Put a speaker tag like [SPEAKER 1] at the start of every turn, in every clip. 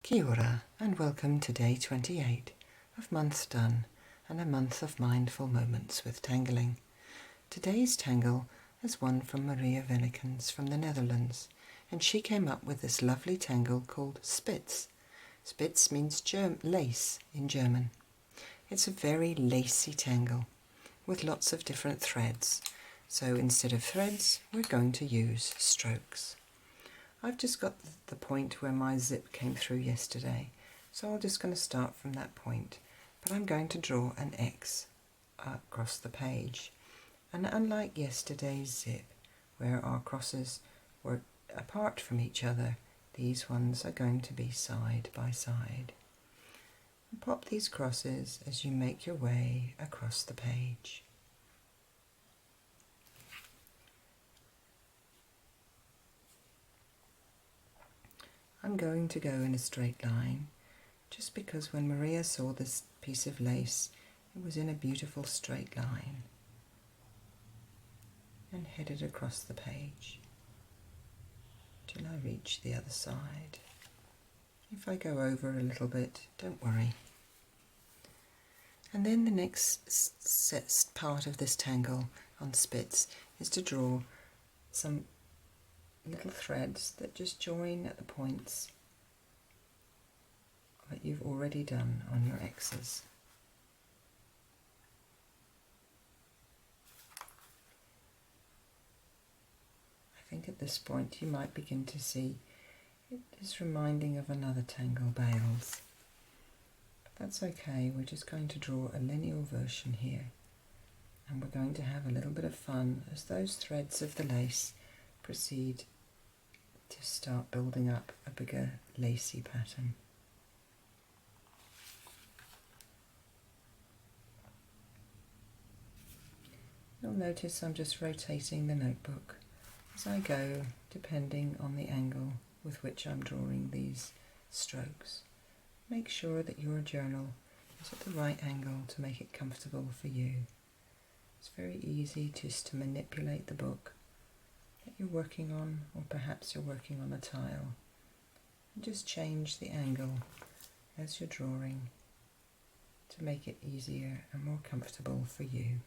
[SPEAKER 1] Kia ora and welcome to day 28 of MonthDone and a month of mindful moments with tangling. Today's tangle is one from Maria Vennekens from the Netherlands, and she came up with this lovely tangle called Spitze. Spitze means lace in German. It's a very lacy tangle with lots of different threads, so instead of threads we're going to use strokes. I've just got the point where my zip came through yesterday, so I'm just going to start from that point, but I'm going to draw an X across the page. And unlike yesterday's zip, where our crosses were apart from each other, these ones are going to be side by side. And pop these crosses as you make your way across the page. I'm going to go in a straight line, just because when Maria saw this piece of lace, it was in a beautiful straight line, and headed across the page till I reach the other side. If I go over a little bit, don't worry. And then the next part of this tangle on Spitze is to draw some little threads that just join at the points that you've already done on your X's. I think at this point you might begin to see it is reminding of another tangle bales. But that's okay, we're just going to draw a lineal version here, and we're going to have a little bit of fun as those threads of the lace proceed to start building up a bigger lacy pattern. You'll notice I'm just rotating the notebook as I go, depending on the angle with which I'm drawing these strokes. Make sure that your journal is at the right angle to make it comfortable for you. It's very easy just to manipulate the book that you're working on, or perhaps you're working on a tile, and just change the angle as you're drawing to make it easier and more comfortable for you.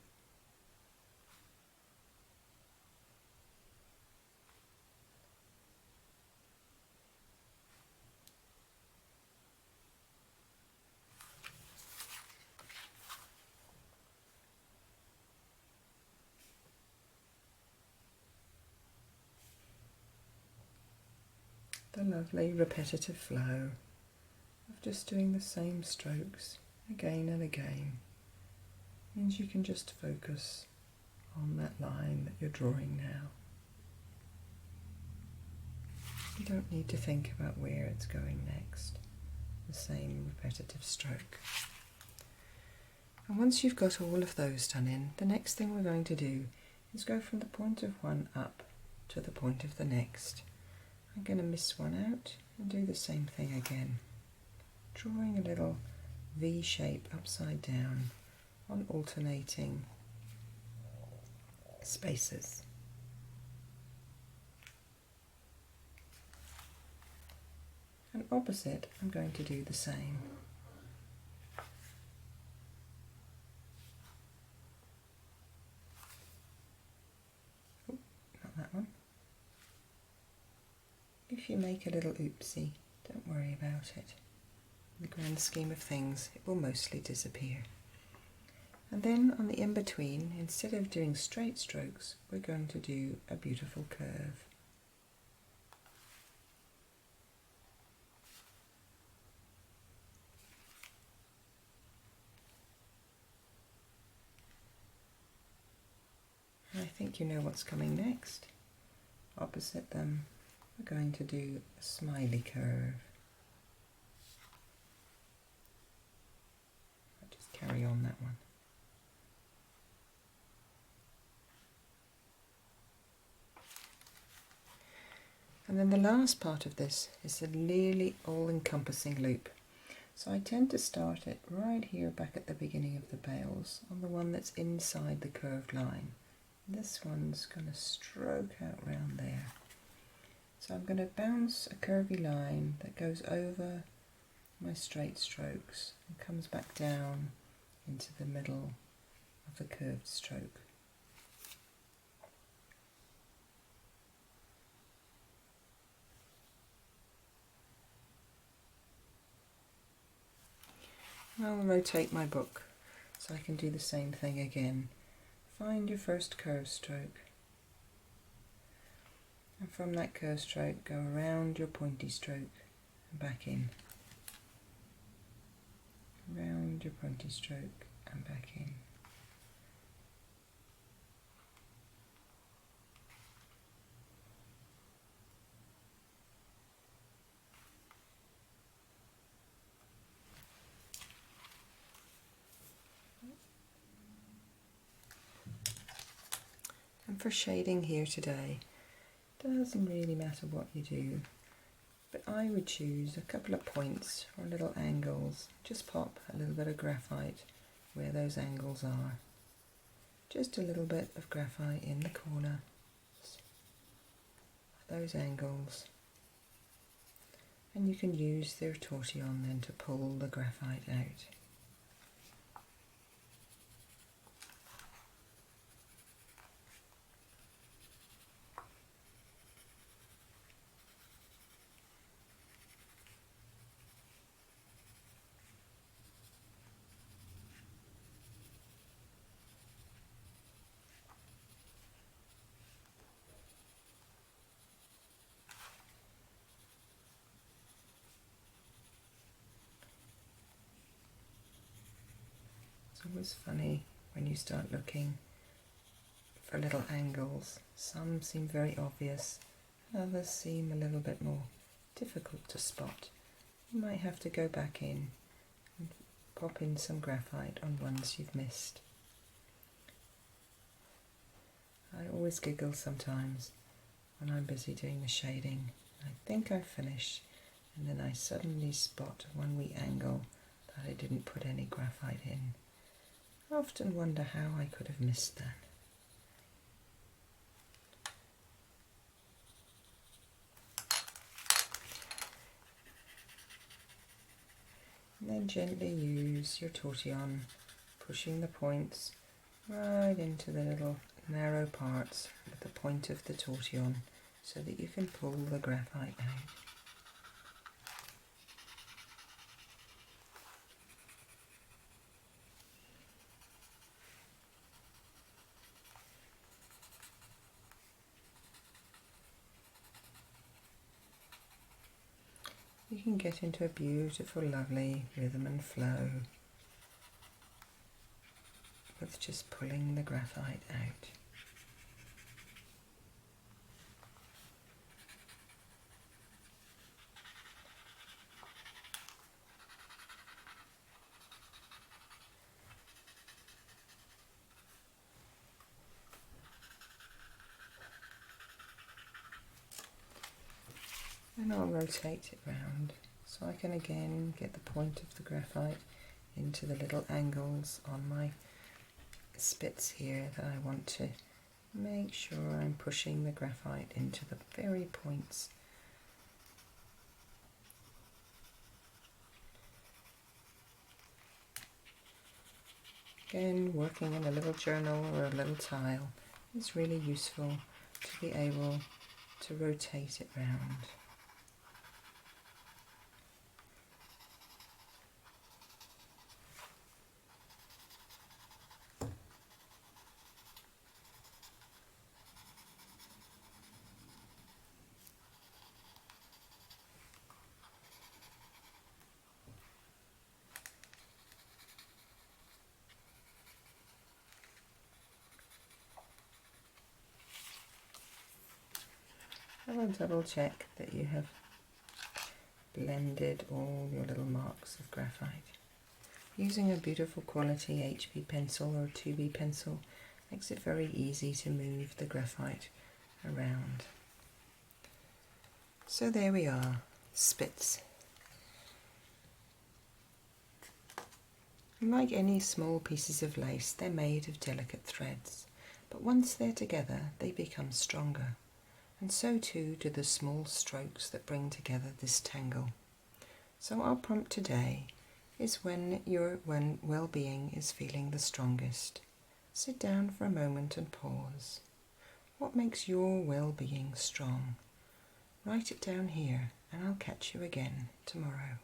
[SPEAKER 1] The lovely repetitive flow of just doing the same strokes again and again means you can just focus on that line that you're drawing now. You don't need to think about where it's going next. The same repetitive stroke. And once you've got all of those done in, the next thing we're going to do is go from the point of one up to the point of the next. I'm going to miss one out and do the same thing again, drawing a little V shape upside down on alternating spaces. And opposite, I'm going to do the same. Oh, not that one. If you make a little oopsie, don't worry about it. In the grand scheme of things, it will mostly disappear. And then on the in-between, instead of doing straight strokes, we're going to do a beautiful curve. And I think you know what's coming next. Opposite them, we're going to do a smiley curve. I'll just carry on that one. And then the last part of this is a really all-encompassing loop. So I tend to start it right here back at the beginning of the bales, on the one that's inside the curved line. This one's going to stroke out round there. So I'm going to bounce a curvy line that goes over my straight strokes and comes back down into the middle of the curved stroke. I'll rotate my book so I can do the same thing again. Find your first curved stroke, and from that curved stroke go around your pointy stroke and back in. Around your pointy stroke and back in. And for shading here today, it doesn't really matter what you do, but I would choose a couple of points or little angles. Just pop a little bit of graphite where those angles are. Just a little bit of graphite in the corner of those angles. And you can use their tortillon then to pull the graphite out. It's always funny when you start looking for little angles. Some seem very obvious, others seem a little bit more difficult to spot. You might have to go back in and pop in some graphite on ones you've missed. I always giggle sometimes when I'm busy doing the shading. I think I've finished, and then I suddenly spot one wee angle that I didn't put any graphite in. I often wonder how I could have missed that. And then gently use your tortillon, pushing the points right into the little narrow parts with the point of the tortillon so that you can pull the graphite out. You can get into a beautiful, lovely rhythm and flow with just pulling the graphite out. And I'll rotate it round so I can again get the point of the graphite into the little angles on my spitz here that I want to make sure I'm pushing the graphite into the very points. Again, working in a little journal or a little tile is really useful to be able to rotate it round. And I'll double check that you have blended all your little marks of graphite. Using a beautiful quality HB pencil or 2B pencil makes it very easy to move the graphite around. So there we are, Spitze. Like any small pieces of lace, they're made of delicate threads, but once they're together they become stronger. And so too do the small strokes that bring together this tangle. So our prompt today is when your well-being is feeling the strongest. Sit down for a moment and pause. What makes your well-being strong? Write it down here and I'll catch you again tomorrow.